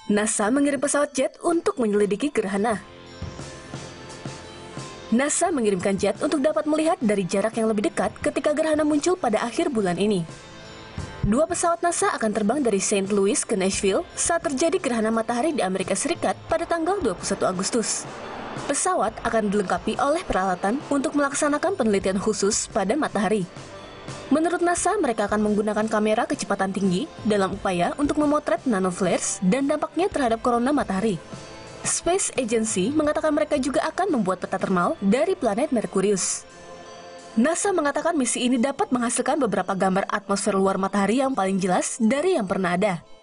NASA mengirim pesawat jet untuk menyelidiki gerhana. NASA mengirimkan jet untuk dapat melihat dari jarak yang lebih dekat ketika gerhana muncul pada akhir bulan ini. Dua pesawat NASA akan terbang dari Saint Louis ke Nashville saat terjadi gerhana matahari di Amerika Serikat pada tanggal 21 Agustus. Pesawat akan dilengkapi oleh peralatan untuk melaksanakan penelitian khusus pada matahari. Menurut NASA, mereka akan menggunakan kamera kecepatan tinggi dalam upaya untuk memotret nanoflares dan dampaknya terhadap korona matahari. Space Agency mengatakan mereka juga akan membuat peta termal dari planet Merkurius. NASA mengatakan misi ini dapat menghasilkan beberapa gambar atmosfer luar matahari yang paling jelas dari yang pernah ada.